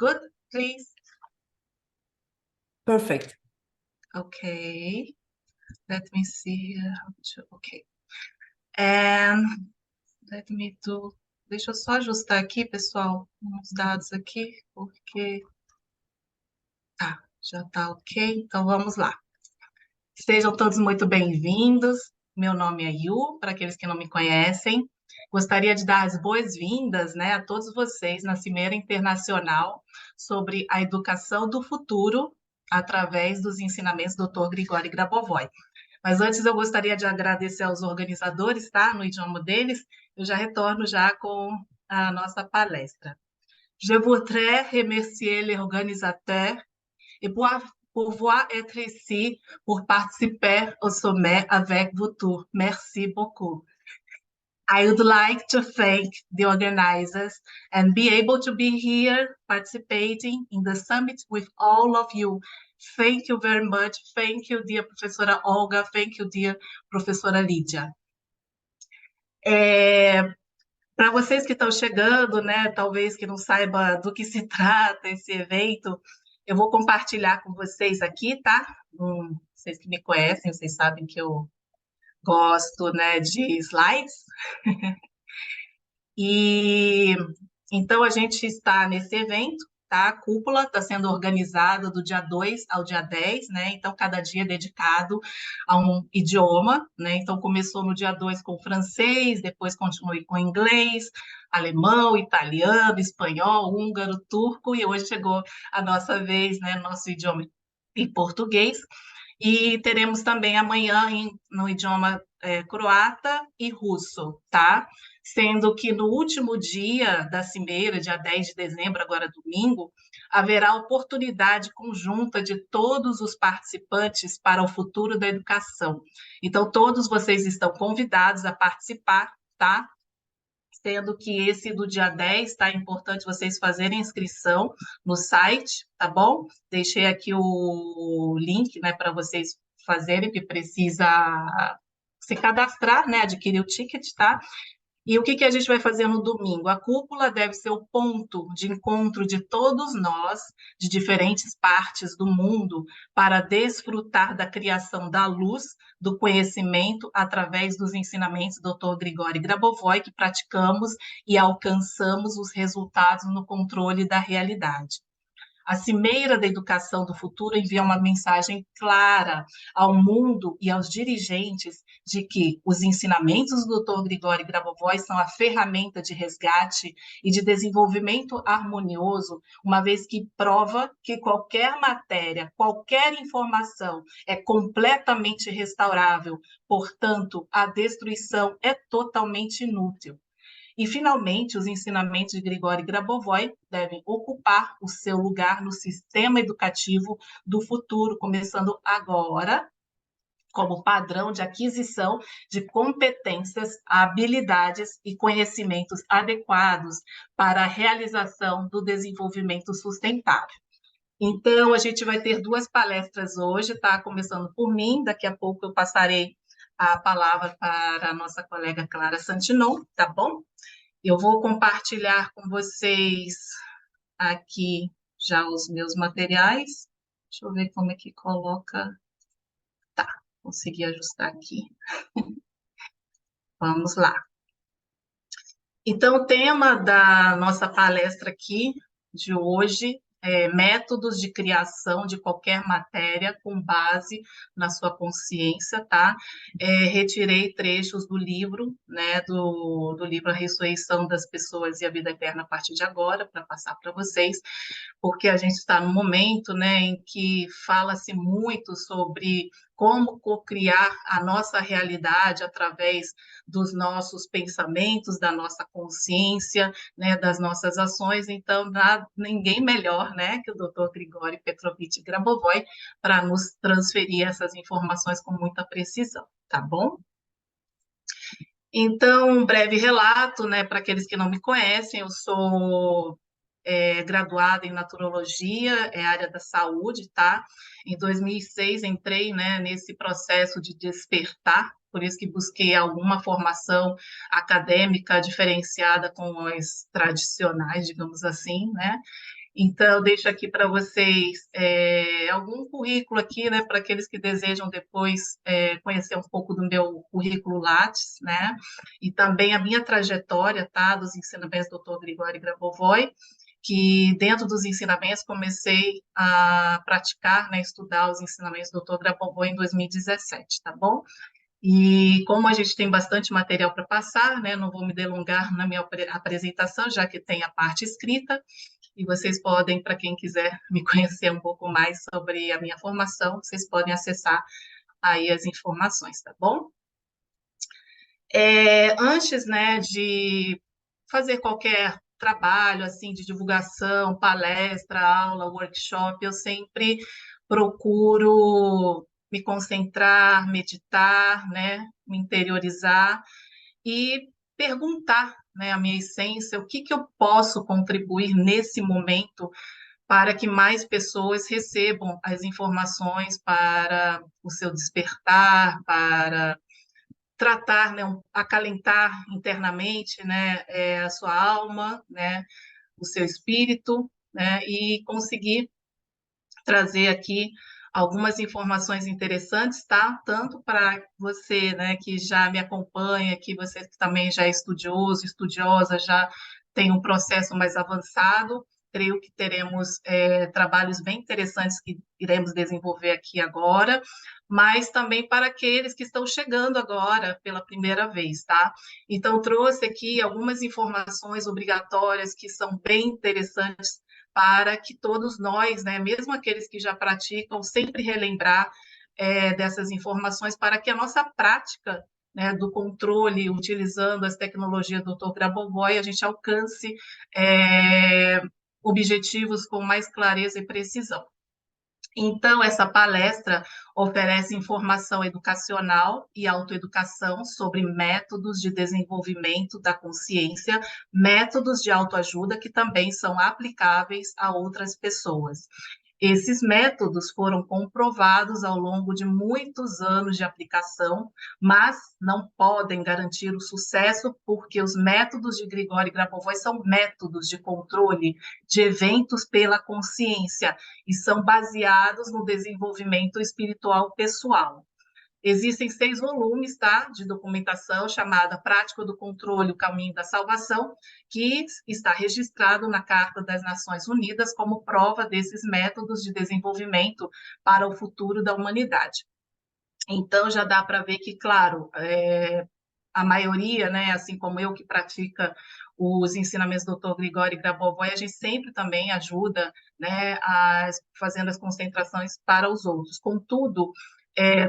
good, please? Perfect. Okay. Let me see here. Okay. And let me do... Deixa eu só ajustar aqui, pessoal, uns dados aqui, porque... Tá, já tá ok. Então, vamos lá. Sejam todos muito bem-vindos. Meu nome é Yu, para aqueles que não me conhecem. Gostaria de dar as boas-vindas, né, a todos vocês na Cimeira Internacional sobre a Educação do Futuro através dos ensinamentos do Dr. Grigori Grabovoi. Mas antes eu gostaria de agradecer aos organizadores, tá? No idioma deles, eu já retorno já com a nossa palestra. Je voudrais remercier les organisateurs et pour pouvoir être ici pour participer au sommet avec vous tous. Merci beaucoup. I would like to thank the organizers and be able to be here participating in the summit with all of you. Thank you very much. Thank you, dear Professora Olga. Thank you, dear Professora Lídia. Para vocês que estão chegando, né, talvez que não saiba do que se trata esse evento, eu vou compartilhar com vocês aqui, tá? Vocês que me conhecem, vocês sabem que eu gosto, né, de slides. E então a gente está nesse evento, tá? A cúpula está sendo organizada do dia 2 ao dia 10, né? Então cada dia é dedicado a um idioma, né? Então começou no dia 2 com francês, depois continuei com inglês, alemão, italiano, espanhol, húngaro, turco, e hoje chegou a nossa vez, né, nosso idioma em português. E teremos também amanhã no idioma croata e russo, tá? Sendo que no último dia da cimeira, dia 10 de dezembro, agora domingo, haverá oportunidade conjunta de todos os participantes para o futuro da educação. Então, todos vocês estão convidados a participar, tá? Sendo que esse do dia 10, tá? É importante vocês fazerem inscrição no site, tá bom? Deixei aqui o link, né, para vocês fazerem, que precisa se cadastrar, né, adquirir o ticket, tá? E o que a gente vai fazer no domingo? A cúpula deve ser o ponto de encontro de todos nós, de diferentes partes do mundo, para desfrutar da criação da luz, do conhecimento, através dos ensinamentos do Dr. Grigori Grabovoi, que praticamos e alcançamos os resultados no controle da realidade. A Cimeira da Educação do Futuro envia uma mensagem clara ao mundo e aos dirigentes de que os ensinamentos do Dr. Grigori Grabovoi são a ferramenta de resgate e de desenvolvimento harmonioso, uma vez que prova que qualquer matéria, qualquer informação é completamente restaurável, portanto, a destruição é totalmente inútil. E, finalmente, os ensinamentos de Grigori Grabovoi devem ocupar o seu lugar no sistema educativo do futuro, começando agora, como padrão de aquisição de competências, habilidades e conhecimentos adequados para a realização do desenvolvimento sustentável. Então, a gente vai ter duas palestras hoje, tá? Começando por mim, daqui a pouco eu passarei a palavra para a nossa colega Clara Santinon, tá bom? Eu vou compartilhar com vocês aqui já os meus materiais. Deixa eu ver como é que coloca. Tá, consegui ajustar aqui. Vamos lá. Então, o tema da nossa palestra aqui de hoje métodos de criação de qualquer matéria com base na sua consciência, tá? Retirei trechos do livro, né, do livro A Ressurreição das Pessoas e a Vida Eterna a partir de agora, para passar para vocês, porque a gente está num momento, né, em que fala-se muito sobre como co-criar a nossa realidade através dos nossos pensamentos, da nossa consciência, né, das nossas ações. Então, ninguém melhor, né, que o Dr. Grigori Petrovich Grabovoi para nos transferir essas informações com muita precisão, tá bom? Então, um breve relato, né, para aqueles que não me conhecem, eu sou graduada em naturologia, área da saúde, tá? Em 2006 entrei, né, nesse processo de despertar, por isso que busquei alguma formação acadêmica diferenciada com as tradicionais, digamos assim, né? Então, eu deixo aqui para vocês algum currículo aqui, né, para aqueles que desejam depois conhecer um pouco do meu currículo Lattes, né, e também a minha trajetória, tá, dos ensinamentos do Dr. Grigório Grabovoi, que dentro dos ensinamentos comecei a praticar, né, estudar os ensinamentos do Dr. Grabovoi em 2017, tá bom? E como a gente tem bastante material para passar, né, não vou me delongar na minha apresentação, já que tem a parte escrita, e vocês podem, para quem quiser me conhecer um pouco mais sobre a minha formação, vocês podem acessar aí as informações, tá bom? Antes, né, de fazer qualquer trabalho assim de divulgação, palestra, aula, workshop, eu sempre procuro me concentrar, meditar, né, me interiorizar e perguntar, né, a minha essência, o que que eu posso contribuir nesse momento para que mais pessoas recebam as informações para o seu despertar, para tratar, né, acalentar internamente, né, a sua alma, né, o seu espírito, né, e conseguir trazer aqui algumas informações interessantes, tá? Tanto para você, né, que já me acompanha, que você que também já é estudioso, estudiosa, já tem um processo mais avançado. Creio que teremos trabalhos bem interessantes que iremos desenvolver aqui agora, mas também para aqueles que estão chegando agora pela primeira vez, tá? Então, trouxe aqui algumas informações obrigatórias que são bem interessantes para que todos nós, né, mesmo aqueles que já praticam, sempre relembrar dessas informações para que a nossa prática, né, do controle, utilizando as tecnologias do Dr. Grabovoi, a gente alcance objetivos com mais clareza e precisão. Então, essa palestra oferece informação educacional e autoeducação sobre métodos de desenvolvimento da consciência, métodos de autoajuda que também são aplicáveis a outras pessoas. Esses métodos foram comprovados ao longo de muitos anos de aplicação, mas não podem garantir o sucesso porque os métodos de Grigório Grabovoi são métodos de controle de eventos pela consciência e são baseados no desenvolvimento espiritual pessoal. Existem 6 volumes, tá, de documentação chamada Prática do Controle, o Caminho da Salvação, que está registrado na Carta das Nações Unidas como prova desses métodos de desenvolvimento para o futuro da humanidade. Então, já dá para ver que, claro, a maioria, né, assim como eu que pratica os ensinamentos do Dr. Grigório Grabovoi, a gente sempre também ajuda, né, fazendo as concentrações para os outros. Contudo,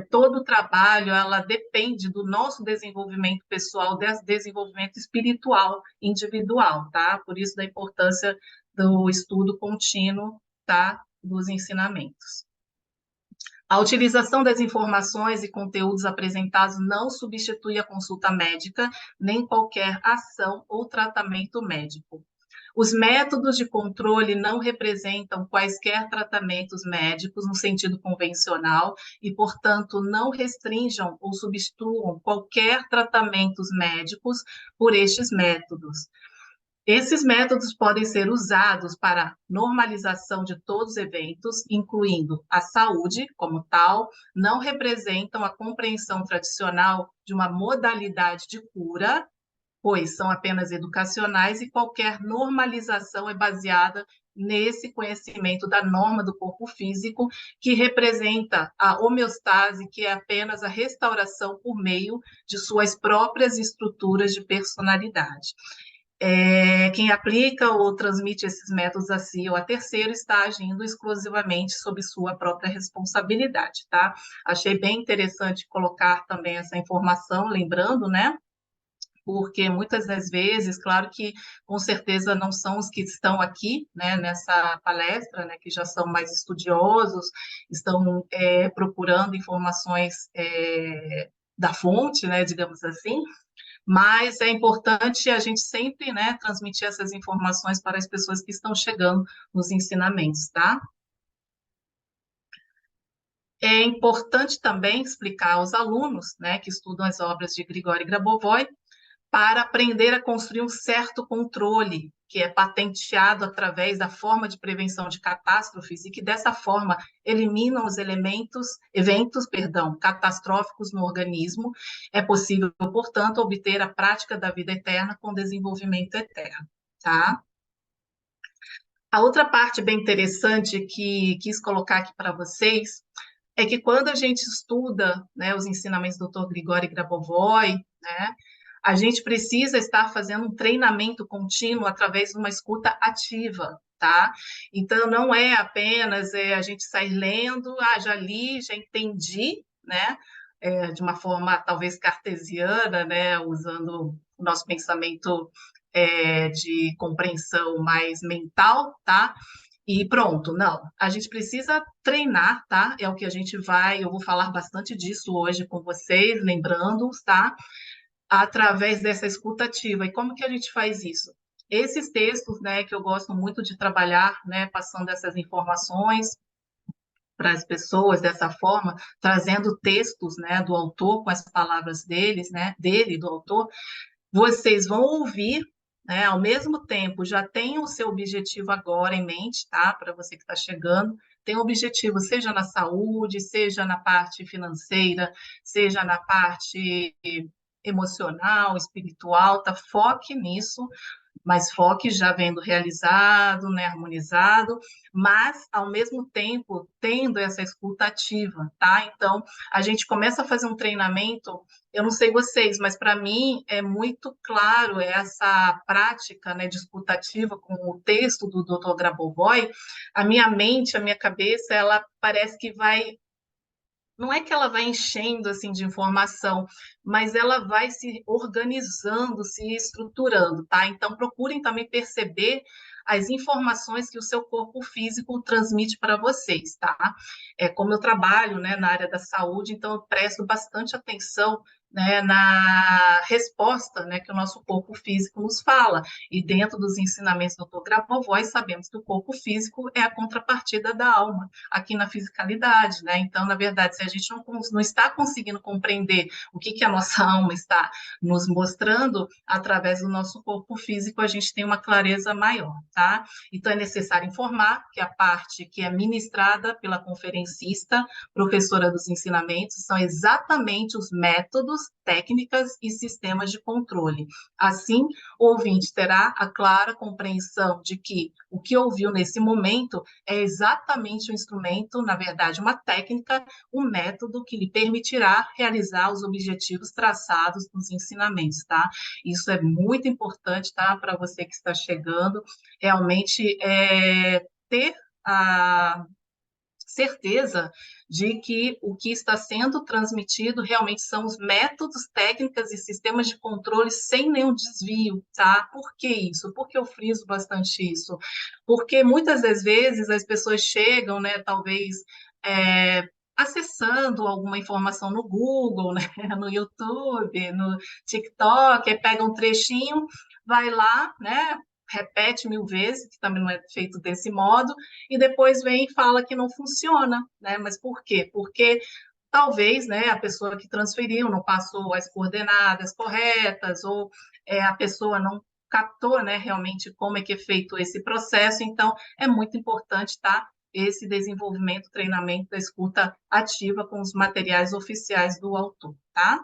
todo o trabalho ela depende do nosso desenvolvimento pessoal, desenvolvimento espiritual individual, tá? Por isso da importância do estudo contínuo, tá? Dos ensinamentos. A utilização das informações e conteúdos apresentados não substitui a consulta médica, nem qualquer ação ou tratamento médico. Os métodos de controle não representam quaisquer tratamentos médicos no sentido convencional e, portanto, não restringam ou substituam qualquer tratamentos médicos por estes métodos. Esses métodos podem ser usados para normalização de todos os eventos, incluindo a saúde como tal, não representam a compreensão tradicional de uma modalidade de cura, pois são apenas educacionais e qualquer normalização é baseada nesse conhecimento da norma do corpo físico, que representa a homeostase, que é apenas a restauração por meio de suas próprias estruturas de personalidade. Quem aplica ou transmite esses métodos a si ou a terceiro está agindo exclusivamente sob sua própria responsabilidade, tá? Achei bem interessante colocar também essa informação, lembrando, né? Porque muitas das vezes, claro que com certeza não são os que estão aqui, né, nessa palestra, né, que já são mais estudiosos, estão procurando informações da fonte, né, digamos assim, mas é importante a gente sempre, né, transmitir essas informações para as pessoas que estão chegando nos ensinamentos, tá? É importante também explicar aos alunos, né, que estudam as obras de Grigório Grabovoi, para aprender a construir um certo controle, que é patenteado através da forma de prevenção de catástrofes e que dessa forma eliminam os eventos, catastróficos no organismo. É possível, portanto, obter a prática da vida eterna com desenvolvimento eterno, tá? A outra parte bem interessante que quis colocar aqui para vocês é que quando a gente estuda, né, os ensinamentos do Dr. Grigori Grabovoi, né, a gente precisa estar fazendo um treinamento contínuo através de uma escuta ativa, tá? Então, não é apenas a gente sair lendo, já li, já entendi, né? De uma forma talvez cartesiana, né? Usando o nosso pensamento de compreensão mais mental, tá? E pronto, não. A gente precisa treinar, tá? É o que a gente vai, eu vou falar bastante disso hoje com vocês, lembrando, tá? Através dessa escuta ativa. E como que a gente faz isso? Esses textos, né, que eu gosto muito de trabalhar, né, passando essas informações para as pessoas dessa forma, trazendo textos, né, do autor com as palavras deles, né, dele, do autor, vocês vão ouvir, né, ao mesmo tempo, já tem o seu objetivo agora em mente, tá? Para você que está chegando, tem um objetivo, seja na saúde, seja na parte financeira, seja na parte emocional, espiritual, tá? Foque nisso, mas foque já vendo realizado, né, harmonizado, mas ao mesmo tempo tendo essa escuta ativa, tá? Então, a gente começa a fazer um treinamento, eu não sei vocês, mas para mim é muito claro essa prática, né, de escuta ativa com o texto do Dr. Grabovoi, a minha mente, a minha cabeça, ela parece que vai, não é que ela vai enchendo assim de informação, mas ela vai se organizando, se estruturando, tá? Então procurem também perceber as informações que o seu corpo físico transmite para vocês, tá? Como eu trabalho, né, na área da saúde, então eu presto bastante atenção, né, na resposta, né, que o nosso corpo físico nos fala. E dentro dos ensinamentos do Dr. Grabovoi, sabemos que o corpo físico é a contrapartida da alma aqui na fisicalidade, né? Então, na verdade, se a gente não está conseguindo compreender o que a nossa alma está nos mostrando, através do nosso corpo físico, a gente tem uma clareza maior, tá? Então, é necessário informar que a parte que é ministrada pela conferencista, professora dos ensinamentos, são exatamente os métodos, técnicas e sistemas de controle. Assim, o ouvinte terá a clara compreensão de que o que ouviu nesse momento é exatamente o instrumento, na verdade, uma técnica, um método que lhe permitirá realizar os objetivos traçados nos ensinamentos, tá? Isso é muito importante, tá? Para você que está chegando, realmente ter a certeza de que o que está sendo transmitido realmente são os métodos, técnicas e sistemas de controle sem nenhum desvio, tá? Por que isso? Por que eu friso bastante isso? Porque muitas das vezes as pessoas chegam, né, talvez acessando alguma informação no Google, né, no YouTube, no TikTok, aí pega um trechinho, vai lá, né, repete 1000 vezes, que também não é feito desse modo, e depois vem e fala que não funciona, né? Mas por quê? Porque talvez, né, a pessoa que transferiu não passou as coordenadas corretas, ou a pessoa não captou, né, realmente como é que é feito esse processo, então é muito importante, tá? Esse desenvolvimento, treinamento da escuta ativa com os materiais oficiais do autor, tá?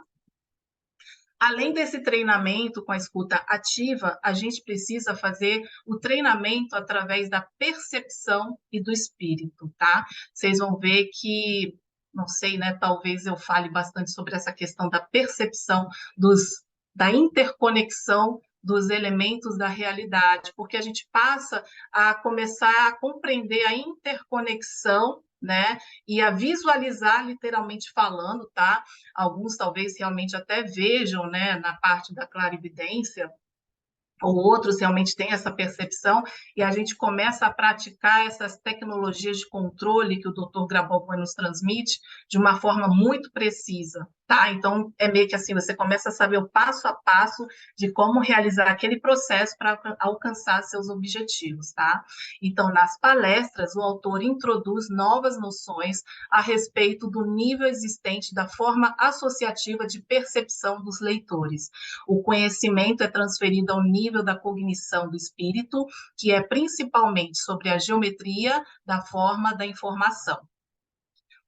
Além desse treinamento com a escuta ativa, a gente precisa fazer o treinamento através da percepção e do espírito, tá? Vocês vão ver que, não sei, né? Talvez eu fale bastante sobre essa questão da percepção da interconexão dos elementos da realidade, porque a gente passa a começar a compreender a interconexão, né? E a visualizar, literalmente falando, tá? Alguns talvez realmente até vejam, né, na parte da clarividência, ou outros realmente têm essa percepção, e a gente começa a praticar essas tecnologias de controle que o Dr. Grabovoi nos transmite de uma forma muito precisa, Tá, então é meio que assim, você começa a saber o passo a passo de como realizar aquele processo para alcançar seus objetivos, tá? Então, nas palestras, o autor introduz novas noções a respeito do nível existente da forma associativa de percepção dos leitores. O conhecimento é transferido ao nível da cognição do espírito, que é principalmente sobre a geometria da forma da informação.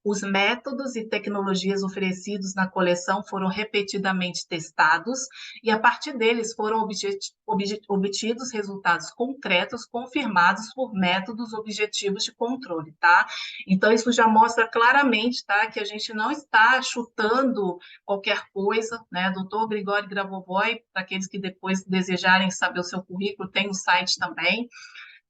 Os métodos e tecnologias oferecidos na coleção foram repetidamente testados e, a partir deles, foram obtidos resultados concretos confirmados por métodos objetivos de controle, tá? Então, isso já mostra claramente, tá, que a gente não está chutando qualquer coisa, né? Doutor Gregório Grabovoi, para aqueles que depois desejarem saber o seu currículo, tem no site também.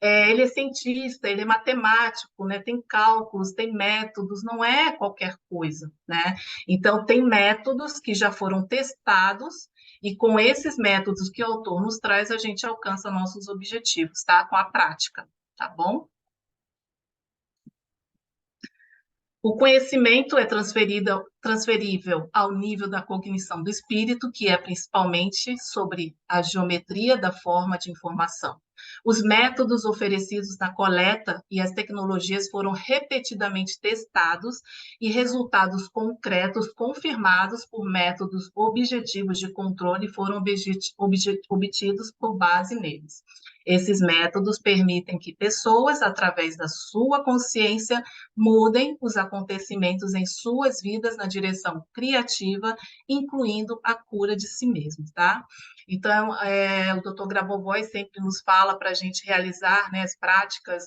Ele é cientista, ele é matemático, né? Tem cálculos, tem métodos, não é qualquer coisa, né? Então, tem métodos que já foram testados, e com esses métodos que o autor nos traz, a gente alcança nossos objetivos, tá? Com a prática, tá bom? O conhecimento é transferível ao nível da cognição do espírito, que é principalmente sobre a geometria da forma de informação. Os métodos oferecidos na coleta e as tecnologias foram repetidamente testados e resultados concretos confirmados por métodos objetivos de controle foram obtidos por base neles. Esses métodos permitem que pessoas, através da sua consciência, mudem os acontecimentos em suas vidas na direção criativa, incluindo a cura de si mesmos, tá? Então, o Dr. Grabovoi sempre nos fala para a gente realizar, né, as práticas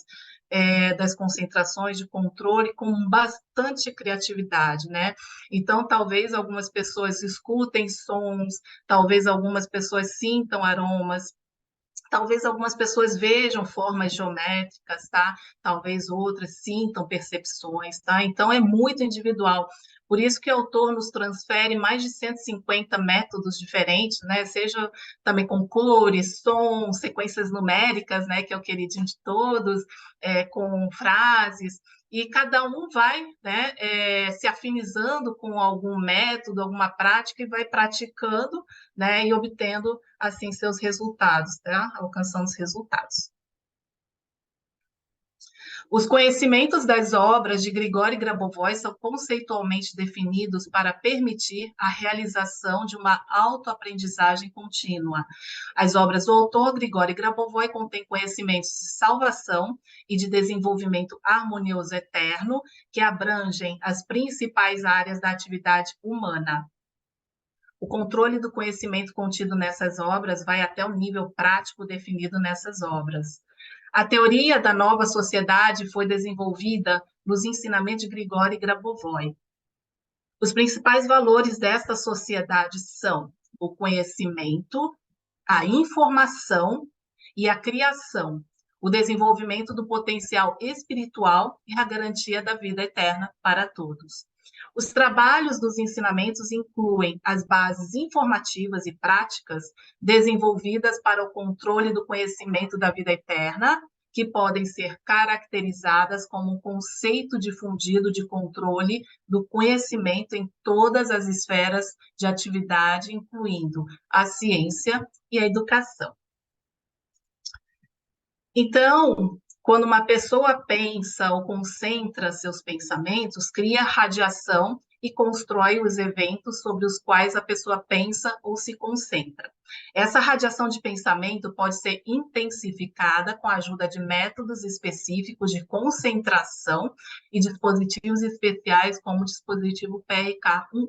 das concentrações de controle com bastante criatividade, né? Então, talvez algumas pessoas escutem sons, talvez algumas pessoas sintam aromas, talvez algumas pessoas vejam formas geométricas, tá? Talvez outras sintam percepções, tá? Então é muito individual. Por isso que o autor nos transfere mais de 150 métodos diferentes, né? Seja também com cores, sons, sequências numéricas, né? Que é o queridinho de todos, com frases. E cada um vai, né, se afinizando com algum método, alguma prática, e vai praticando, né, e obtendo assim seus resultados, tá? Alcançando os resultados. Os conhecimentos das obras de Grigori Grabovoi são conceitualmente definidos para permitir a realização de uma autoaprendizagem contínua. As obras do autor Grigori Grabovoi contêm conhecimentos de salvação e de desenvolvimento harmonioso eterno que abrangem as principais áreas da atividade humana. O controle do conhecimento contido nessas obras vai até o nível prático definido nessas obras. A teoria da nova sociedade foi desenvolvida nos ensinamentos de Grigori Grabovoi. Os principais valores desta sociedade são o conhecimento, a informação e a criação, o desenvolvimento do potencial espiritual e a garantia da vida eterna para todos. Os trabalhos dos ensinamentos incluem as bases informativas e práticas desenvolvidas para o controle do conhecimento da vida eterna, que podem ser caracterizadas como um conceito difundido de controle do conhecimento em todas as esferas de atividade, incluindo a ciência e a educação. Então, quando uma pessoa pensa ou concentra seus pensamentos, cria radiação e constrói os eventos sobre os quais a pessoa pensa ou se concentra. Essa radiação de pensamento pode ser intensificada com a ajuda de métodos específicos de concentração e dispositivos especiais, como o dispositivo PRK-11.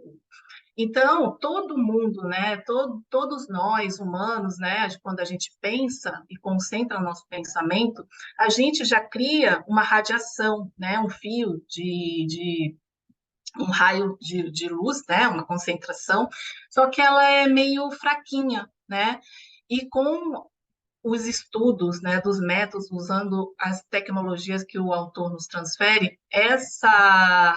Então, todo mundo, né, todos nós, humanos, né, quando a gente pensa e concentra o nosso pensamento, a gente já cria uma radiação, né, um fio um raio de luz, né, uma concentração, só que ela é meio fraquinha, né, e com os estudos, né, dos métodos, usando as tecnologias que o autor nos transfere, essa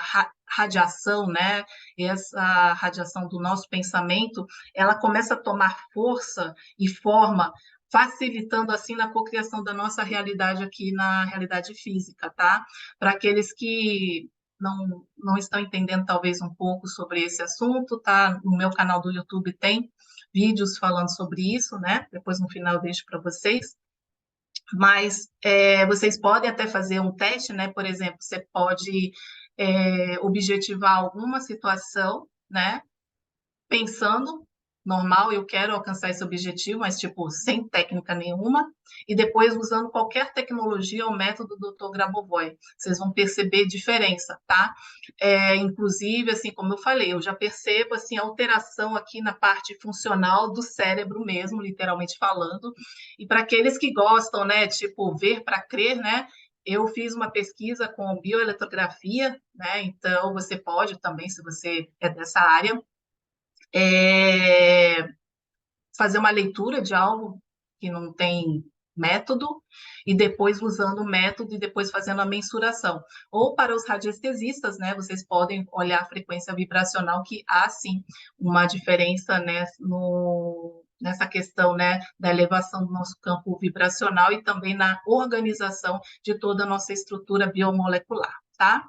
radiação, né, essa radiação do nosso pensamento, ela começa a tomar força e forma, facilitando assim na cocriação da nossa realidade aqui na realidade física, tá? Para aqueles que não estão entendendo talvez um pouco sobre esse assunto, tá? No meu canal do YouTube tem vídeos falando sobre isso, né? Depois no final eu deixo para vocês. Mas vocês podem até fazer um teste, né? Por exemplo, você pode objetivar alguma situação, né? Pensando normal, eu quero alcançar esse objetivo, mas tipo, sem técnica nenhuma, e depois usando qualquer tecnologia ou método do Dr. Grabovoi. Vocês vão perceber diferença, tá? Inclusive, assim, como eu falei, eu já percebo assim alteração aqui na parte funcional do cérebro mesmo, literalmente falando. E para aqueles que gostam, né, tipo, ver para crer, né? Eu fiz uma pesquisa com bioeletrografia, né? Então você pode também, se você é dessa área, é, fazer uma leitura de algo que não tem método, e depois usando o método e depois fazendo a mensuração. Ou para os radiestesistas, né, vocês podem olhar a frequência vibracional, que há sim uma diferença, né, nessa questão, né, da elevação do nosso campo vibracional e também na organização de toda a nossa estrutura biomolecular, tá?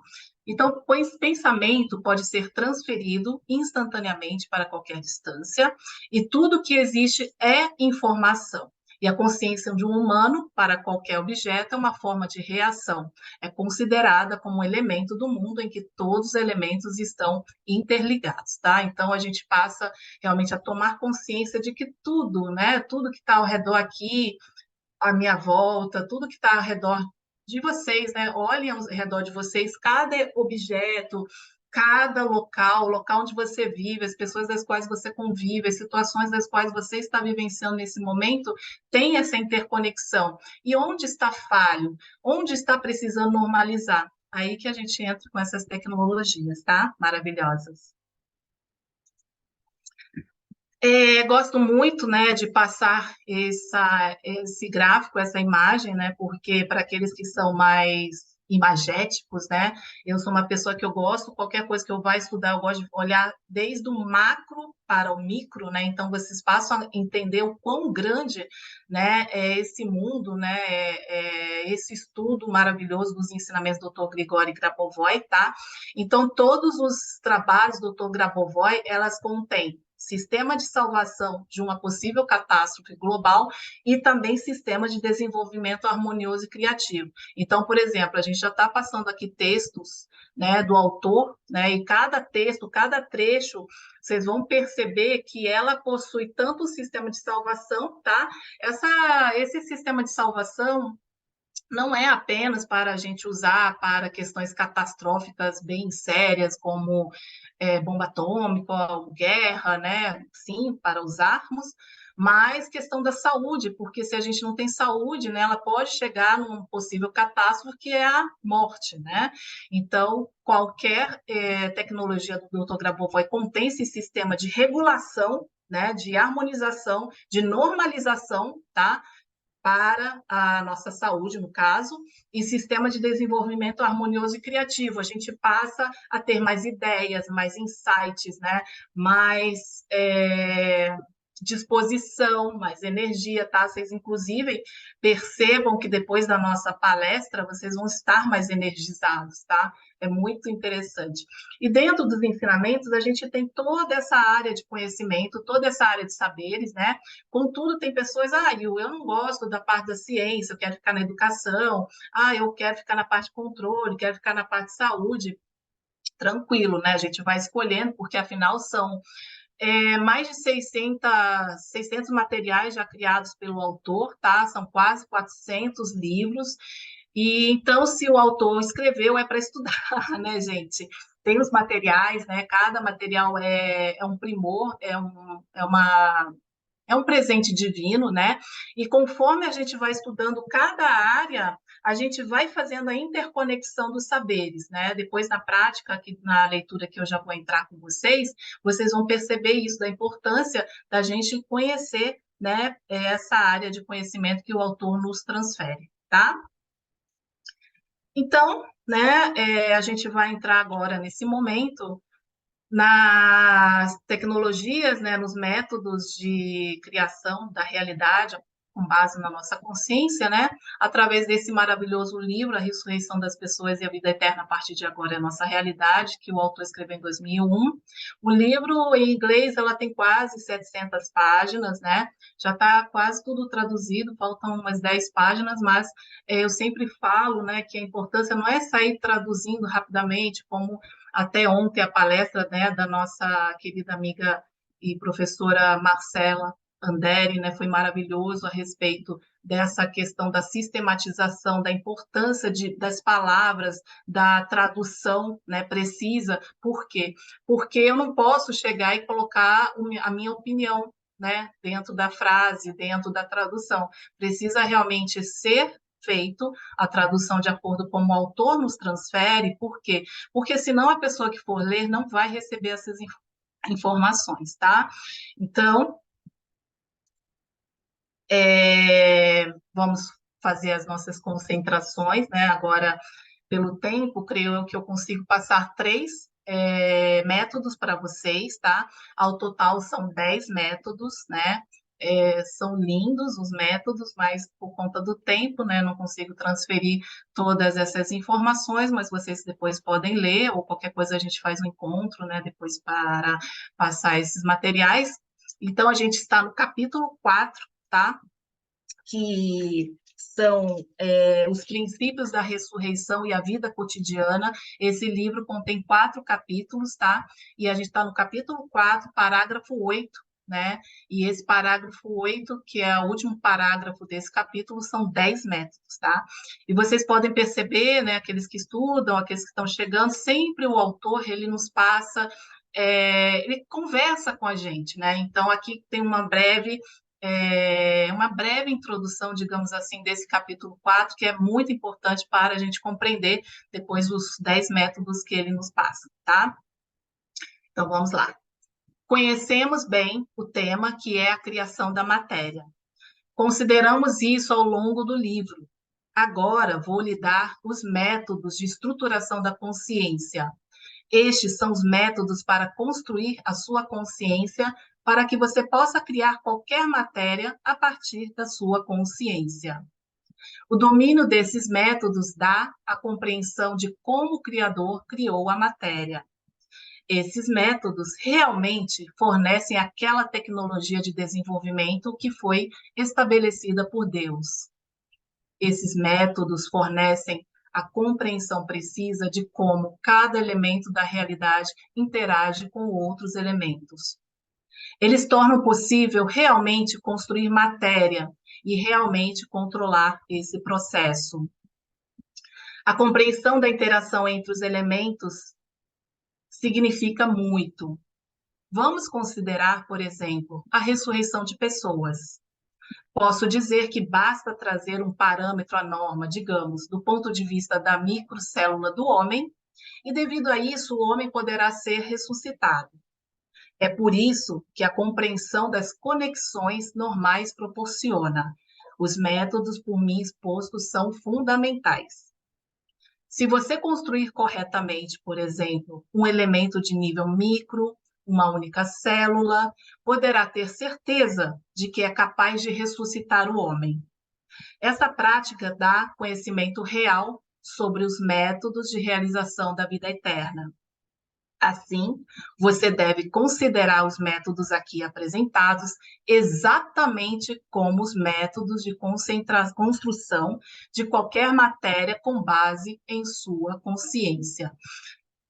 Então, o pensamento pode ser transferido instantaneamente para qualquer distância, e tudo que existe é informação. E a consciência de um humano, para qualquer objeto, é uma forma de reação. É considerada como um elemento do mundo em que todos os elementos estão interligados, tá? Então, a gente passa realmente a tomar consciência de que tudo, né? Tudo que está ao redor aqui, à minha volta, tudo que está ao redor de vocês, né? Olhem ao redor de vocês, cada objeto, cada local, o local onde você vive, as pessoas das quais você convive, as situações das quais você está vivenciando nesse momento, tem essa interconexão. E onde está falho? Onde está precisando normalizar? Aí que a gente entra com essas tecnologias, tá? Maravilhosas. Gosto muito, né, de passar esse gráfico, essa imagem, né, porque para aqueles que são mais imagéticos, né, eu sou uma pessoa que eu gosto, qualquer coisa que eu vá estudar, eu gosto de olhar desde o macro para o micro, né, então vocês passam a entender o quão grande, né, é esse mundo, né, esse estudo maravilhoso dos ensinamentos do Dr. Grigori Grabovoi, tá? Então, todos os trabalhos do Dr. Grabovoi, elas contêm sistema de salvação de uma possível catástrofe global e também sistema de desenvolvimento harmonioso e criativo. Então, por exemplo, a gente já está passando aqui textos, né, do autor, né, e cada texto, cada trecho, vocês vão perceber que ela possui tanto o sistema de salvação, tá? Esse sistema de salvação não é apenas para a gente usar para questões catastróficas bem sérias, como bomba atômica, guerra, né? Sim, para usarmos, mas questão da saúde, porque se a gente não tem saúde, né, ela pode chegar num possível catástrofe que é a morte, né? Então, qualquer tecnologia do Dr. Grabovoi contém esse sistema de regulação, né, de harmonização, de normalização, tá? Para a nossa saúde, no caso, e sistema de desenvolvimento harmonioso e criativo. A gente passa a ter mais ideias, mais insights, né? Mais disposição, mais energia, tá? Vocês, inclusive, percebam que depois da nossa palestra, vocês vão estar mais energizados, tá? É muito interessante. E dentro dos ensinamentos, a gente tem toda essa área de conhecimento, toda essa área de saberes, né? Contudo, tem pessoas, eu não gosto da parte da ciência, eu quero ficar na educação, eu quero ficar na parte de controle, quero ficar na parte de saúde. Tranquilo, né? A gente vai escolhendo, porque afinal são mais de 600 materiais já criados pelo autor, tá? São quase 400 livros. E então, se o autor escreveu, é para estudar, né, gente? Tem os materiais, né? Cada material é um primor, é um presente divino, né? E conforme a gente vai estudando cada área, a gente vai fazendo a interconexão dos saberes, né? Depois, na prática, aqui na leitura que eu já vou entrar com vocês, vocês vão perceber isso, da importância da gente conhecer, né, essa área de conhecimento que o autor nos transfere, tá? Então, né, a gente vai entrar agora nesse momento nas tecnologias, né, nos métodos de criação da realidade com base na nossa consciência, né? Através desse maravilhoso livro, A Ressurreição das Pessoas e a Vida Eterna a partir de agora é a nossa realidade, que o autor escreveu em 2001. O livro, em inglês, ela tem quase 700 páginas, né? Já está quase tudo traduzido, faltam umas 10 páginas, mas eu sempre falo, né, que a importância não é sair traduzindo rapidamente, como até ontem a palestra, né, da nossa querida amiga e professora Marcela Anderi, né, foi maravilhoso a respeito dessa questão da sistematização, da importância das palavras, da tradução, né, precisa. Por quê? Porque eu não posso chegar e colocar a minha opinião, né, dentro da frase, dentro da tradução. Precisa realmente ser feito a tradução de acordo com o autor nos transfere. Por quê? Porque senão a pessoa que for ler não vai receber essas informações, tá? Então, vamos fazer as nossas concentrações, né? Agora, pelo tempo, creio eu que eu consigo passar 3 métodos para vocês, tá? Ao total são 10 métodos, né? São lindos os métodos, mas por conta do tempo, né, não consigo transferir todas essas informações, mas vocês depois podem ler, ou qualquer coisa a gente faz um encontro, né, depois para passar esses materiais. Então, a gente está no capítulo 4, tá? Que são os princípios da ressurreição e a vida cotidiana. Esse livro contém 4 capítulos, tá? E a gente está no capítulo 4, parágrafo 8, né? E esse parágrafo 8, que é o último parágrafo desse capítulo, são 10 métodos, tá? E vocês podem perceber, né, aqueles que estudam, aqueles que estão chegando, sempre o autor, ele nos passa, ele conversa com a gente, né? Então, aqui tem uma breve introdução, digamos assim, desse capítulo 4, que é muito importante para a gente compreender depois os 10 métodos que ele nos passa, tá? Então, vamos lá. Conhecemos bem o tema, que é a criação da matéria. Consideramos isso ao longo do livro. Agora vou lhe dar os métodos de estruturação da consciência. Estes são os métodos para construir a sua consciência, para que você possa criar qualquer matéria a partir da sua consciência. O domínio desses métodos dá a compreensão de como o Criador criou a matéria. Esses métodos realmente fornecem aquela tecnologia de desenvolvimento que foi estabelecida por Deus. Esses métodos fornecem a compreensão precisa de como cada elemento da realidade interage com outros elementos. Eles tornam possível realmente construir matéria e realmente controlar esse processo. A compreensão da interação entre os elementos significa muito. Vamos considerar, por exemplo, a ressurreição de pessoas. Posso dizer que basta trazer um parâmetro à norma, digamos, do ponto de vista da microcélula do homem, e devido a isso o homem poderá ser ressuscitado. É por isso que a compreensão das conexões normais proporciona. Os métodos por mim expostos são fundamentais. Se você construir corretamente, por exemplo, um elemento de nível micro, uma única célula, poderá ter certeza de que é capaz de ressuscitar o homem. Essa prática dá conhecimento real sobre os métodos de realização da vida eterna. Assim, você deve considerar os métodos aqui apresentados exatamente como os métodos de construção de qualquer matéria com base em sua consciência.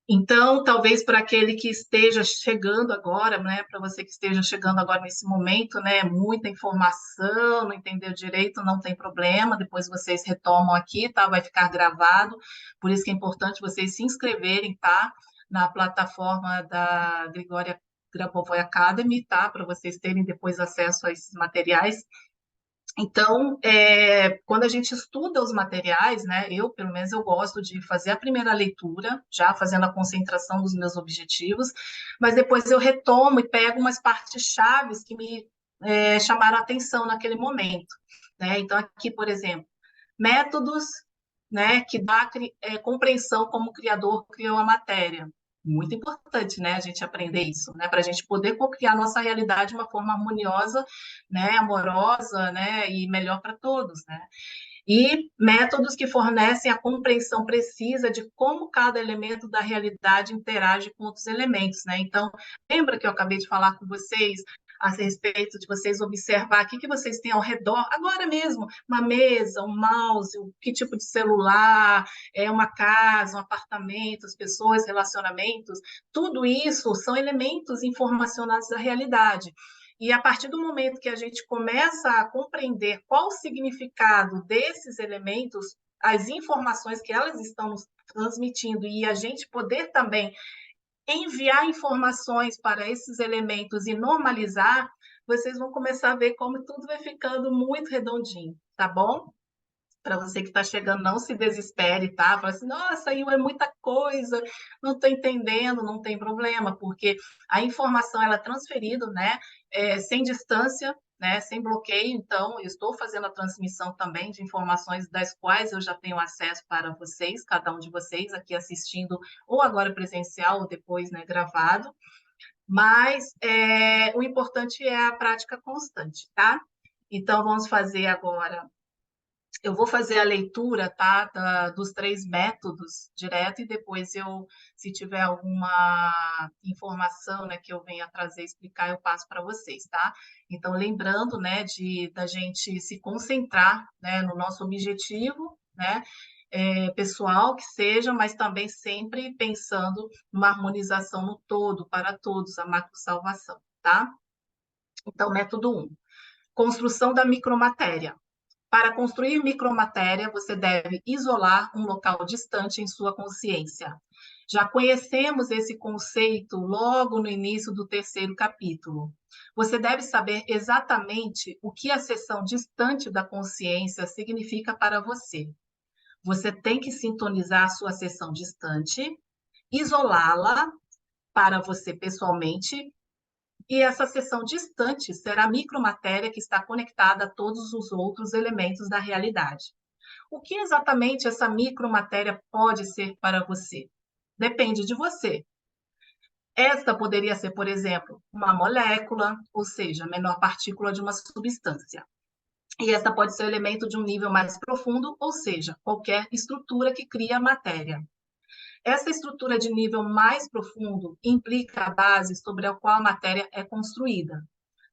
Então, talvez para aquele que esteja chegando agora, né, para você que esteja chegando agora nesse momento, né, muita informação, não entendeu direito, não tem problema, depois vocês retomam aqui, tá? Vai ficar gravado, por isso que é importante vocês se inscreverem, tá? Na plataforma da Grigória Grabovoi Academy, tá? Para vocês terem depois acesso a esses materiais. Então, quando a gente estuda os materiais, né, pelo menos, eu gosto de fazer a primeira leitura, já fazendo a concentração dos meus objetivos, mas depois eu retomo e pego umas partes chaves que me chamaram a atenção naquele momento, né? Então, aqui, por exemplo, métodos, né, que dá compreensão como o Criador criou a matéria. Muito importante, né, a gente aprender isso, né, para a gente poder co-criar nossa realidade de uma forma harmoniosa, né, amorosa, né, e melhor para todos, né. E métodos que fornecem a compreensão precisa de como cada elemento da realidade interage com outros elementos, né? Então, lembra que eu acabei de falar com vocês a respeito de vocês observar o que que vocês têm ao redor, agora mesmo, uma mesa, um mouse, que tipo de celular, uma casa, um apartamento, as pessoas, relacionamentos, tudo isso são elementos informacionais da realidade. E a partir do momento que a gente começa a compreender qual o significado desses elementos, as informações que elas estão nos transmitindo, e a gente poder também enviar informações para esses elementos e normalizar, vocês vão começar a ver como tudo vai ficando muito redondinho, tá bom? Para você que está chegando, não se desespere, tá? Fala assim, nossa, aí é muita coisa, não estou entendendo, não tem problema, porque a informação ela é transferida, né? Sem distância, né? Sem bloqueio. Então, eu estou fazendo a transmissão também de informações das quais eu já tenho acesso para vocês, cada um de vocês aqui assistindo, ou agora presencial, ou depois, né, gravado. Mas o importante é a prática constante, tá? Então, vamos fazer agora eu vou fazer a leitura, tá, dos 3 métodos direto e depois eu, se tiver alguma informação, né, que eu venha trazer, explicar, eu passo para vocês, tá? Então, lembrando, né, da gente se concentrar, né, no nosso objetivo, né, pessoal que seja, mas também sempre pensando numa harmonização no todo, para todos, a macro-salvação, tá? Então, método 1, construção da micromatéria. Para construir micromatéria, você deve isolar um local distante em sua consciência. Já conhecemos esse conceito logo no início do 3º capítulo. Você deve saber exatamente o que a seção distante da consciência significa para você. Você tem que sintonizar a sua seção distante, isolá-la para você pessoalmente, e essa seção distante será a micromatéria que está conectada a todos os outros elementos da realidade. O que exatamente essa micromatéria pode ser para você? Depende de você. Esta poderia ser, por exemplo, uma molécula, ou seja, a menor partícula de uma substância. E esta pode ser um elemento de um nível mais profundo, ou seja, qualquer estrutura que cria matéria. Essa estrutura de nível mais profundo implica a base sobre a qual a matéria é construída.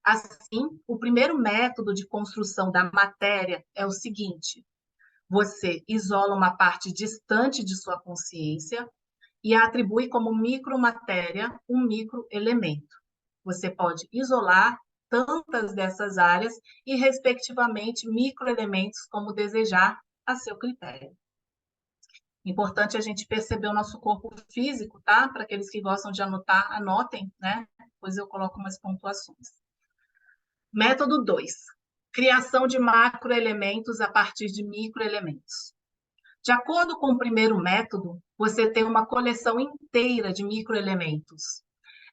Assim, o primeiro método de construção da matéria é o seguinte: você isola uma parte distante de sua consciência e atribui como micromatéria um microelemento. Você pode isolar tantas dessas áreas e, respectivamente, microelementos como desejar a seu critério. Importante a gente perceber o nosso corpo físico, tá? Para aqueles que gostam de anotar, anotem, né? Depois eu coloco umas pontuações. Método 2. Criação de macroelementos a partir de microelementos. De acordo com o primeiro método, você tem uma coleção inteira de microelementos.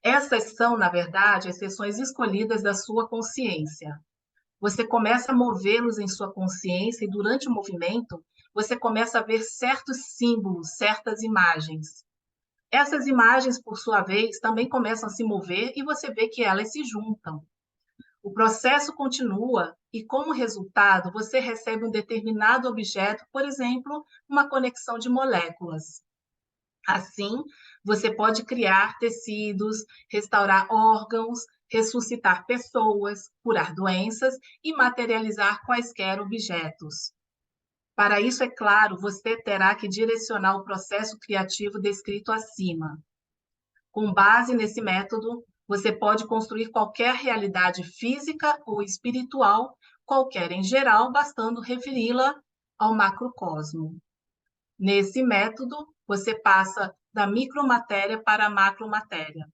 Essas são, na verdade, as seções escolhidas da sua consciência. Você começa a movê-los em sua consciência e, durante o movimento, você começa a ver certos símbolos, certas imagens. Essas imagens, por sua vez, também começam a se mover e você vê que elas se juntam. O processo continua e, como resultado, você recebe um determinado objeto, por exemplo, uma conexão de moléculas. Assim, você pode criar tecidos, restaurar órgãos, ressuscitar pessoas, curar doenças e materializar quaisquer objetos. Para isso, é claro, você terá que direcionar o processo criativo descrito acima. Com base nesse método, você pode construir qualquer realidade física ou espiritual, qualquer em geral, bastando referi-la ao macrocosmo. Nesse método, você passa da micromatéria para a macromatéria.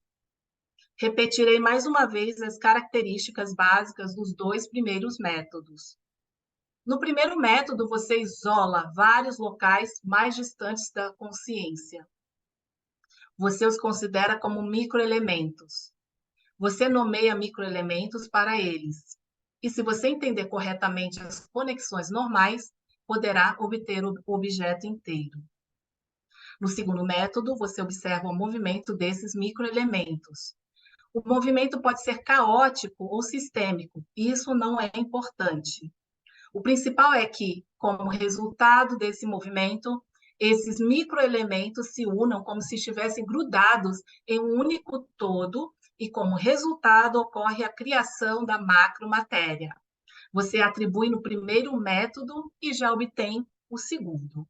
Repetirei mais uma vez as características básicas dos 2 primeiros métodos. No primeiro método, você isola vários locais mais distantes da consciência. Você os considera como microelementos. Você nomeia microelementos para eles. E se você entender corretamente as conexões normais, poderá obter o objeto inteiro. No segundo método, você observa o movimento desses microelementos. O movimento pode ser caótico ou sistêmico, e isso não é importante. O principal é que, como resultado desse movimento, esses microelementos se unam como se estivessem grudados em um único todo, e como resultado ocorre a criação da macromatéria. Você atribui no primeiro método e já obtém o segundo.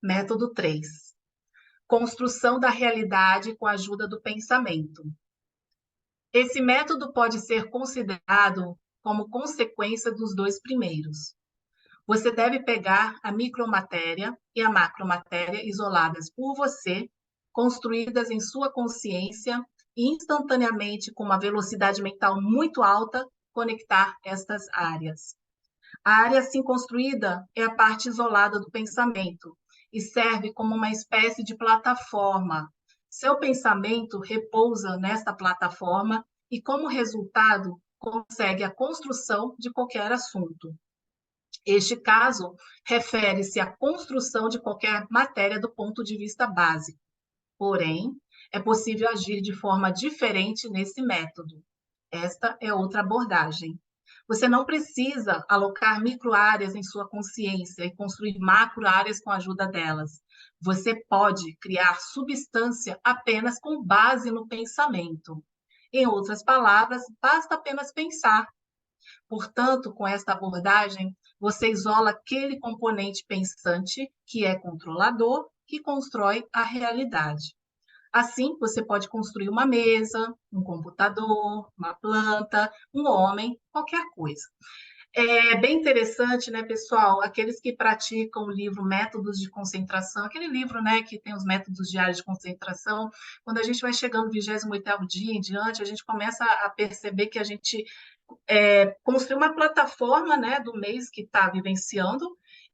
Método 3. Construção da realidade com a ajuda do pensamento. Esse método pode ser considerado como consequência dos dois primeiros. Você deve pegar a micromatéria e a macromatéria isoladas por você, construídas em sua consciência e instantaneamente, com uma velocidade mental muito alta, conectar estas áreas. A área assim construída é a parte isolada do pensamento e serve como uma espécie de plataforma. Seu pensamento repousa nesta plataforma e, como resultado, consegue a construção de qualquer assunto. Este caso refere-se à construção de qualquer matéria do ponto de vista básico. Porém, é possível agir de forma diferente nesse método. Esta é outra abordagem. Você não precisa alocar microáreas em sua consciência e construir macroáreas com a ajuda delas. Você pode criar substância apenas com base no pensamento. Em outras palavras, basta apenas pensar. Portanto, com esta abordagem, você isola aquele componente pensante, que é controlador, que constrói a realidade. Assim, você pode construir uma mesa, um computador, uma planta, um homem, qualquer coisa. É bem interessante, né, pessoal? Aqueles que praticam o livro Métodos de Concentração, aquele livro, né, que tem os métodos diários de concentração, quando a gente vai chegando no 28º dia em diante, a gente começa a perceber que a gente construir uma plataforma, né, do mês que está vivenciando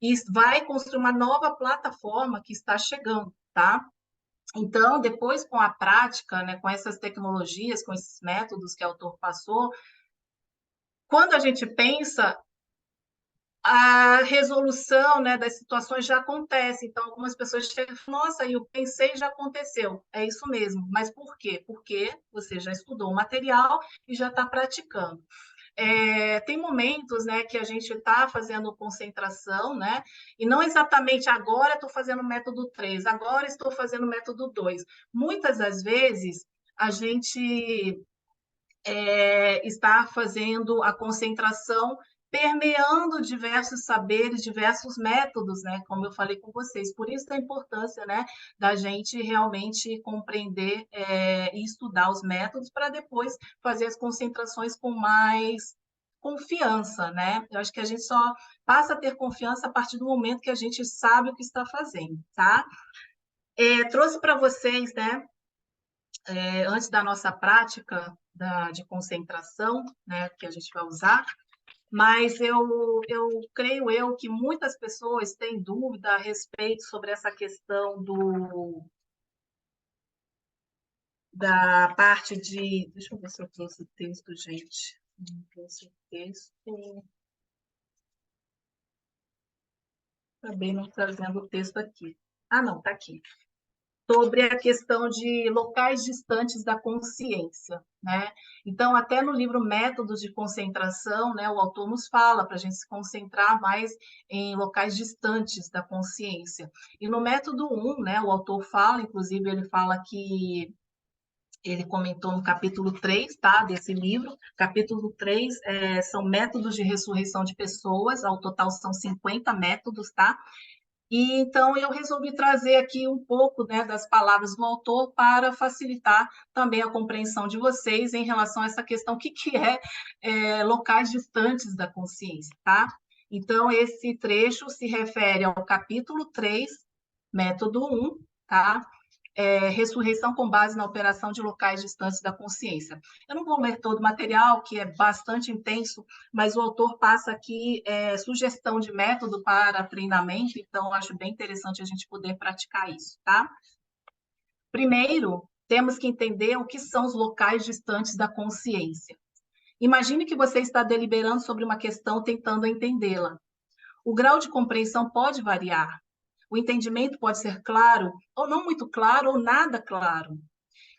e vai construir uma nova plataforma que está chegando, tá? Então, depois com a prática, né, com essas tecnologias, com esses métodos que o autor passou, quando a gente pensa, a resolução, né, das situações já acontece. Então, algumas pessoas chegam e falam, nossa, eu pensei e já aconteceu. É isso mesmo. Mas por quê? Porque você já estudou o material e já está praticando. Tem momentos, né, que a gente está fazendo concentração, né, e não exatamente agora estou fazendo o método 3, agora estou fazendo o método 2. Muitas das vezes a gente está fazendo a concentração permeando diversos saberes, diversos métodos, né? Como eu falei com vocês. Por isso a importância, né, da gente realmente compreender e estudar os métodos para depois fazer as concentrações com mais confiança, né? Eu acho que a gente só passa a ter confiança a partir do momento que a gente sabe o que está fazendo, tá? Trouxe para vocês, né, antes da nossa prática de concentração, né, que a gente vai usar, mas eu creio que muitas pessoas têm dúvida a respeito sobre essa questão da parte de... Deixa eu ver se eu trouxe o texto, gente. Não trouxe o texto. Acabei não trazendo o texto aqui. Ah, não, está aqui. Sobre a questão de locais distantes da consciência, né? Então, até no livro Métodos de Concentração, né, o autor nos fala para a gente se concentrar mais em locais distantes da consciência. E no método 1, né, o autor fala, inclusive, ele fala que ele comentou no capítulo 3, tá, desse livro. Capítulo 3 são métodos de ressurreição de pessoas, ao total são 50 métodos, tá? E então eu resolvi trazer aqui um pouco, né, das palavras do autor para facilitar também a compreensão de vocês em relação a essa questão, o que locais distantes da consciência, tá? Então, esse trecho se refere ao capítulo 3, método 1, tá? Ressurreição com base na operação de locais distantes da consciência. Eu não vou ler todo o material, que é bastante intenso, mas o autor passa aqui sugestão de método para treinamento, então acho bem interessante a gente poder praticar isso, tá? Primeiro, temos que entender o que são os locais distantes da consciência. Imagine que você está deliberando sobre uma questão, tentando entendê-la. O grau de compreensão pode variar. O entendimento pode ser claro, ou não muito claro, ou nada claro.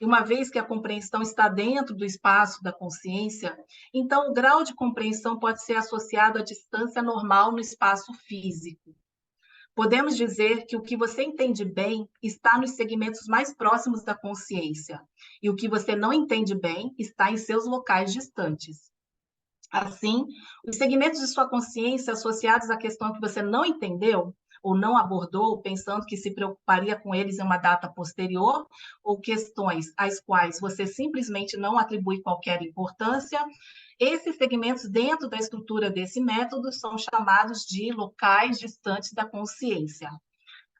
E uma vez que a compreensão está dentro do espaço da consciência, então o grau de compreensão pode ser associado à distância normal no espaço físico. Podemos dizer que o que você entende bem está nos segmentos mais próximos da consciência, e o que você não entende bem está em seus locais distantes. Assim, os segmentos de sua consciência associados à questão que você não entendeu ou não abordou, pensando que se preocuparia com eles em uma data posterior, ou questões às quais você simplesmente não atribui qualquer importância, esses segmentos dentro da estrutura desse método são chamados de locais distantes da consciência.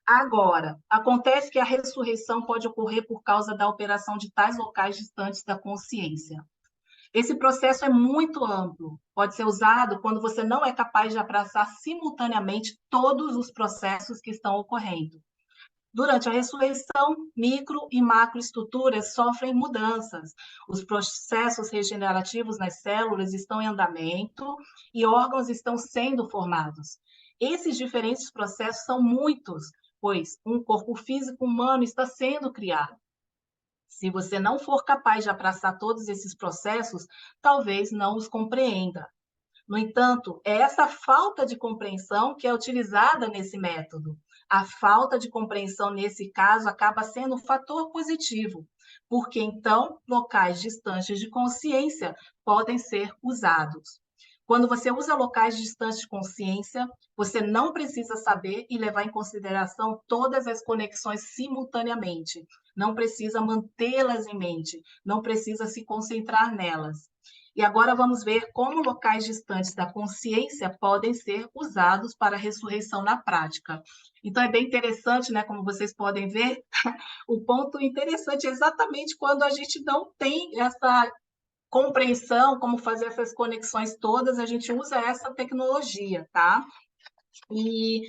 Agora, acontece que a ressurreição pode ocorrer por causa da operação de tais locais distantes da consciência. Esse processo é muito amplo, pode ser usado quando você não é capaz de abraçar simultaneamente todos os processos que estão ocorrendo. Durante a ressurreição, micro e macroestruturas sofrem mudanças. Os processos regenerativos nas células estão em andamento e órgãos estão sendo formados. Esses diferentes processos são muitos, pois um corpo físico humano está sendo criado. Se você não for capaz de abraçar todos esses processos, talvez não os compreenda. No entanto, é essa falta de compreensão que é utilizada nesse método. A falta de compreensão, nesse caso, acaba sendo um fator positivo, porque então locais distantes de consciência podem ser usados. Quando você usa locais distantes de consciência, você não precisa saber e levar em consideração todas as conexões simultaneamente. Não precisa mantê-las em mente, não precisa se concentrar nelas. E agora vamos ver como locais distantes da consciência podem ser usados para a ressurreição na prática. Então, é bem interessante, né? Como vocês podem ver, o ponto interessante é exatamente quando a gente não tem essa compreensão, como fazer essas conexões todas, a gente usa essa tecnologia, tá? E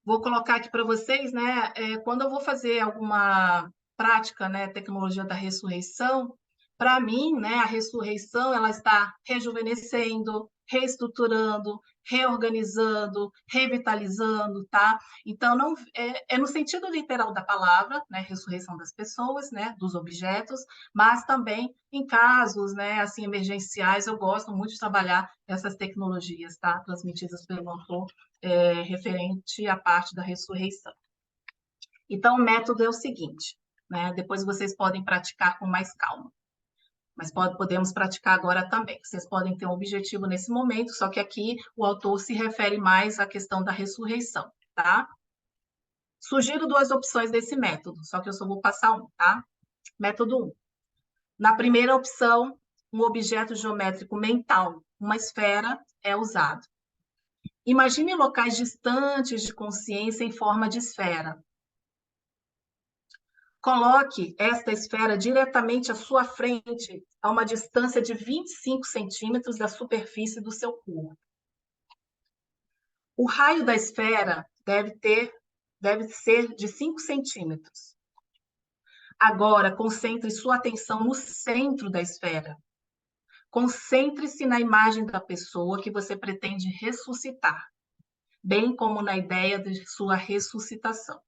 vou colocar aqui para vocês, né? Quando eu vou fazer alguma prática, né, tecnologia da ressurreição, para mim, né, a ressurreição ela está rejuvenescendo, reestruturando, reorganizando, revitalizando, tá? Então não é no sentido literal da palavra, né, ressurreição das pessoas, né, dos objetos, mas também em casos, né, assim emergenciais, eu gosto muito de trabalhar essas tecnologias, tá? Transmitidas pelo autor referente à parte da ressurreição. Então, o método é o seguinte, né? Depois vocês podem praticar com mais calma, mas podemos praticar agora também. Vocês podem ter um objetivo nesse momento, só que aqui o autor se refere mais à questão da ressurreição, tá? Sugiro duas opções desse método, só que eu só vou passar um, tá? Método 1. Na primeira opção, um objeto geométrico mental, uma esfera, é usado. Imagine locais distantes de consciência em forma de esfera. Coloque esta esfera diretamente à sua frente, a uma distância de 25 centímetros da superfície do seu corpo. O raio da esfera deve ser de 5 centímetros. Agora, concentre sua atenção no centro da esfera. Concentre-se na imagem da pessoa que você pretende ressuscitar, bem como na ideia de sua ressurreição.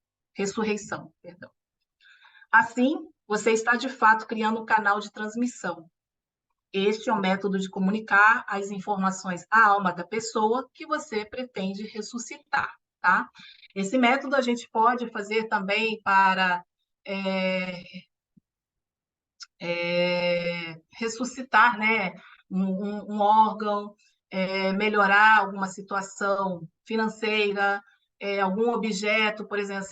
Assim, você está de fato criando um canal de transmissão. Este é o método de comunicar as informações à alma da pessoa que você pretende ressuscitar, tá? Esse método a gente pode fazer também para ressuscitar, né, um órgão, melhorar alguma situação financeira, algum objeto, por exemplo,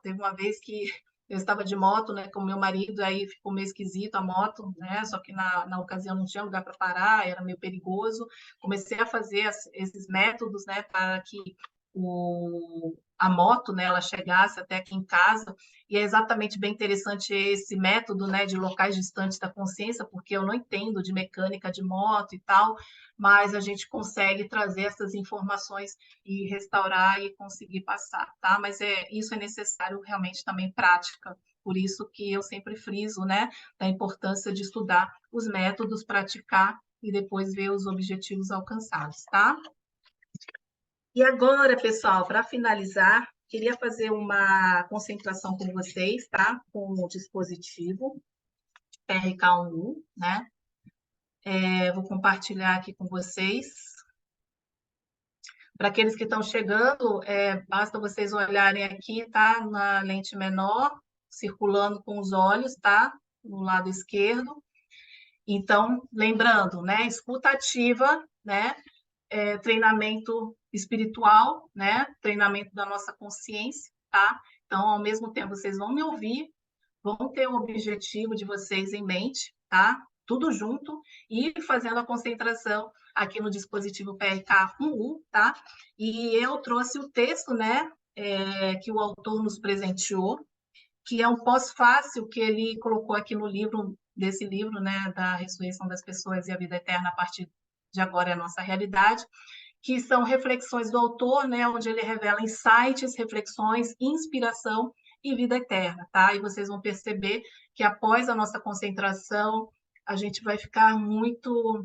teve uma vez que eu estava de moto, né, com meu marido, aí ficou meio esquisito a moto, né, só que na ocasião não tinha lugar para parar, era meio perigoso. Comecei a fazer esses métodos, né, para que a moto, né, ela chegasse até aqui em casa, e é exatamente bem interessante esse método, né, de locais distantes da consciência, porque eu não entendo de mecânica de moto e tal, mas a gente consegue trazer essas informações e restaurar e conseguir passar, tá? Mas isso é necessário realmente também prática, por isso que eu sempre friso, né, da importância de estudar os métodos, praticar e depois ver os objetivos alcançados, tá? E agora, pessoal, para finalizar, queria fazer uma concentração com vocês, tá? Com o dispositivo PRK1U, né? Vou compartilhar aqui com vocês. Para aqueles que estão chegando, basta vocês olharem aqui, tá? Na lente menor, circulando com os olhos, tá? No lado esquerdo. Então, lembrando, né? Escuta ativa, né? Treinamento espiritual, né? Treinamento da nossa consciência, tá? Então, ao mesmo tempo, vocês vão me ouvir, vão ter o objetivo de vocês em mente, tá? Tudo junto e fazendo a concentração aqui no dispositivo PRK1U, tá? E eu trouxe o texto, né? Que o autor nos presenteou, que é um pós-fácil que ele colocou aqui no livro, desse livro, né? Da ressurreição das pessoas e a vida eterna a partir de agora é a nossa realidade, que são reflexões do autor, né, onde ele revela insights, reflexões, inspiração e vida eterna, tá? E vocês vão perceber que após a nossa concentração, a gente vai ficar muito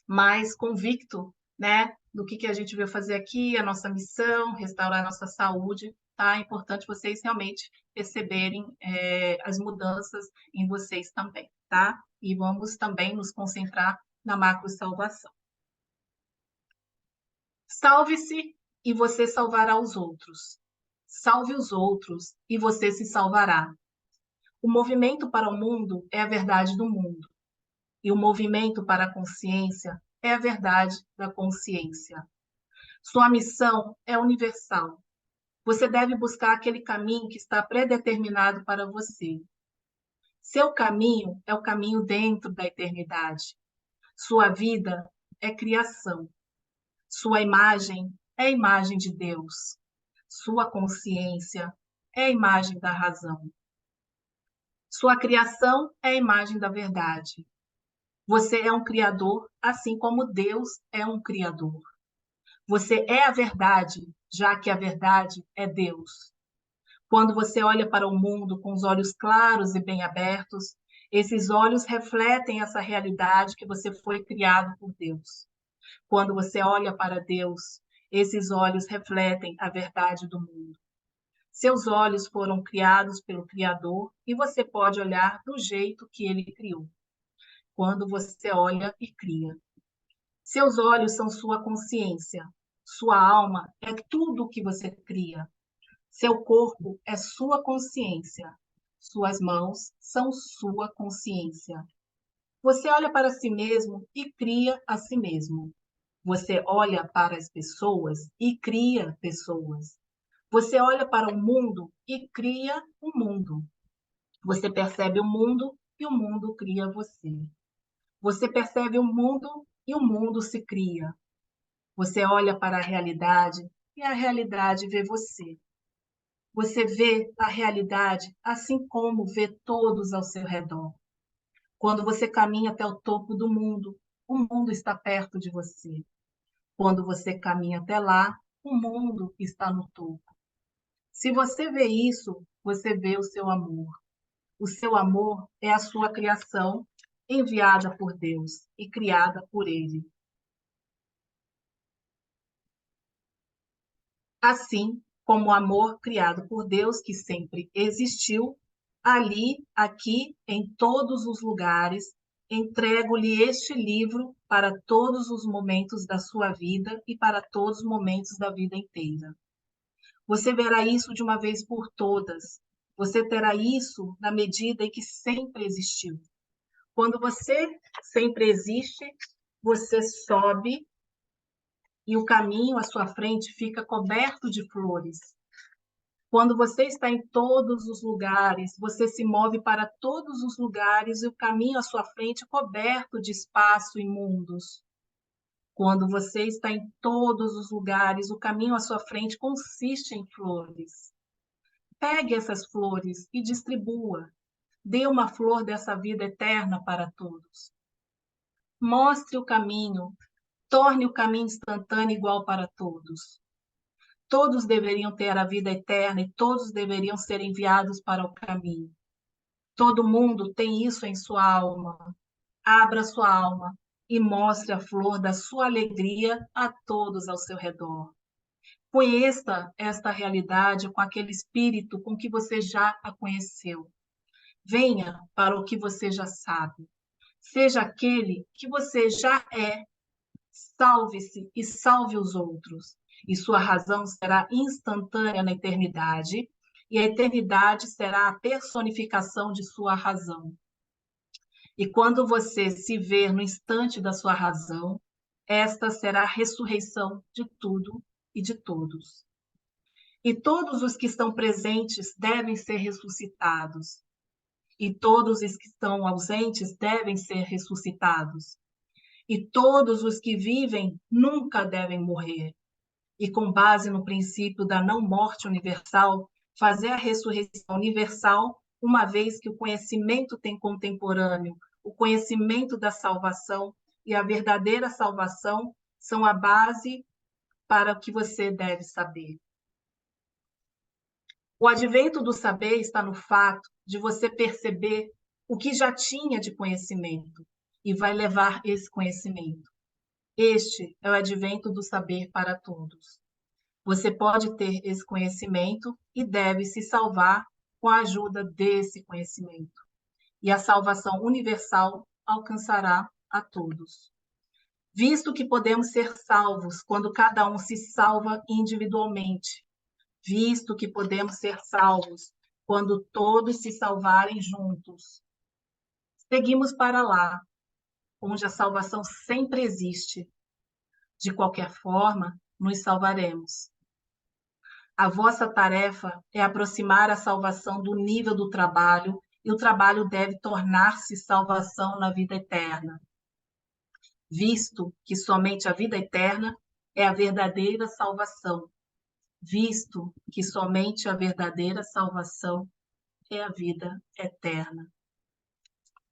mais convicto, né, do que a gente veio fazer aqui, a nossa missão, restaurar a nossa saúde, tá? É importante vocês realmente perceberem as mudanças em vocês também, tá? E vamos também nos concentrar na macro salvação. Salve-se e você salvará os outros. Salve os outros e você se salvará. O movimento para o mundo é a verdade do mundo, e o movimento para a consciência é a verdade da consciência. Sua missão é universal. Você deve buscar aquele caminho que está predeterminado para você. Seu caminho é o caminho dentro da eternidade. Sua vida é criação. Sua imagem é a imagem de Deus. Sua consciência é a imagem da razão. Sua criação é a imagem da verdade. Você é um criador, assim como Deus é um criador. Você é a verdade, já que a verdade é Deus. Quando você olha para o mundo com os olhos claros e bem abertos, esses olhos refletem essa realidade que você foi criado por Deus. Quando você olha para Deus, esses olhos refletem a verdade do mundo. Seus olhos foram criados pelo Criador e você pode olhar do jeito que ele criou, quando você olha e cria. Seus olhos são sua consciência. Sua alma é tudo o que você cria. Seu corpo é sua consciência. Suas mãos são sua consciência. Você olha para si mesmo e cria a si mesmo. Você olha para as pessoas e cria pessoas. Você olha para o mundo e cria o mundo. Você percebe o mundo e o mundo cria você. Você percebe o mundo e o mundo se cria. Você olha para a realidade e a realidade vê você. Você vê a realidade assim como vê todos ao seu redor. Quando você caminha até o topo do mundo, o mundo está perto de você. Quando você caminha até lá, o mundo está no topo. Se você vê isso, você vê o seu amor. O seu amor é a sua criação, enviada por Deus e criada por Ele. Assim como o amor criado por Deus, que sempre existiu, ali, aqui, em todos os lugares, entrego-lhe este livro para todos os momentos da sua vida e para todos os momentos da vida inteira. Você verá isso de uma vez por todas. Você terá isso na medida em que sempre existiu. Quando você sempre existe, você sobe e o caminho à sua frente fica coberto de flores. Quando você está em todos os lugares, você se move para todos os lugares e o caminho à sua frente é coberto de espaço e mundos. Quando você está em todos os lugares, o caminho à sua frente consiste em flores. Pegue essas flores e distribua. Dê uma flor dessa vida eterna para todos. Mostre o caminho, torne o caminho instantâneo igual para todos. Todos deveriam ter a vida eterna e todos deveriam ser enviados para o caminho. Todo mundo tem isso em sua alma. Abra sua alma e mostre a flor da sua alegria a todos ao seu redor. Conheça esta realidade com aquele espírito com que você já a conheceu. Venha para o que você já sabe. Seja aquele que você já é. Salve-se e salve os outros. E sua razão será instantânea na eternidade, e a eternidade será a personificação de sua razão. E quando você se ver no instante da sua razão, esta será a ressurreição de tudo e de todos. E todos os que estão presentes devem ser ressuscitados, e todos os que estão ausentes devem ser ressuscitados. E todos os que vivem nunca devem morrer. E com base no princípio da não morte universal, fazer a ressurreição universal, uma vez que o conhecimento tem contemporâneo, o conhecimento da salvação e a verdadeira salvação são a base para o que você deve saber. O advento do saber está no fato de você perceber o que já tinha de conhecimento e vai levar esse conhecimento. Este é o advento do saber para todos. Você pode ter esse conhecimento e deve se salvar com a ajuda desse conhecimento. E a salvação universal alcançará a todos. Visto que podemos ser salvos quando cada um se salva individualmente, visto que podemos ser salvos quando todos se salvarem juntos, seguimos para lá, onde a salvação sempre existe. De qualquer forma, nos salvaremos. A vossa tarefa é aproximar a salvação do nível do trabalho, e o trabalho deve tornar-se salvação na vida eterna, visto que somente a vida eterna é a verdadeira salvação, visto que somente a verdadeira salvação é a vida eterna.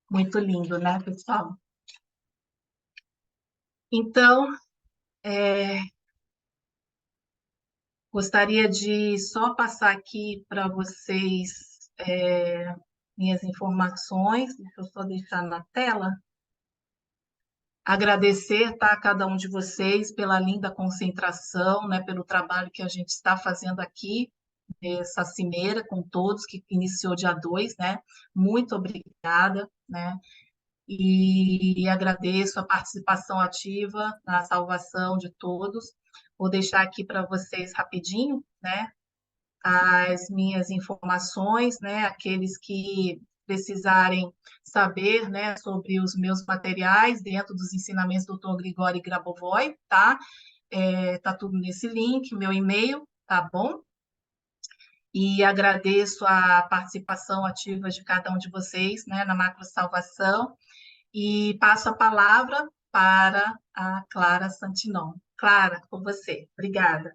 Muito lindo, né, pessoal? Então, gostaria de só passar aqui para vocês minhas informações, deixa eu só deixar na tela. Agradecer, tá, a cada um de vocês pela linda concentração, né, pelo trabalho que a gente está fazendo aqui, essa cimeira com todos, que iniciou dia 2, né? Muito obrigada, né? E agradeço a participação ativa na salvação de todos. Vou deixar aqui para vocês rapidinho, né, as minhas informações, né, aqueles que precisarem saber, né, sobre os meus materiais dentro dos ensinamentos do Dr. Grigori Grabovoi, tá? Tá tudo nesse link, meu e-mail, tá bom? E agradeço a participação ativa de cada um de vocês, né, na Macro Salvação, e passo a palavra para a Clara Santinon. Clara, com você. Obrigada.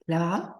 Là.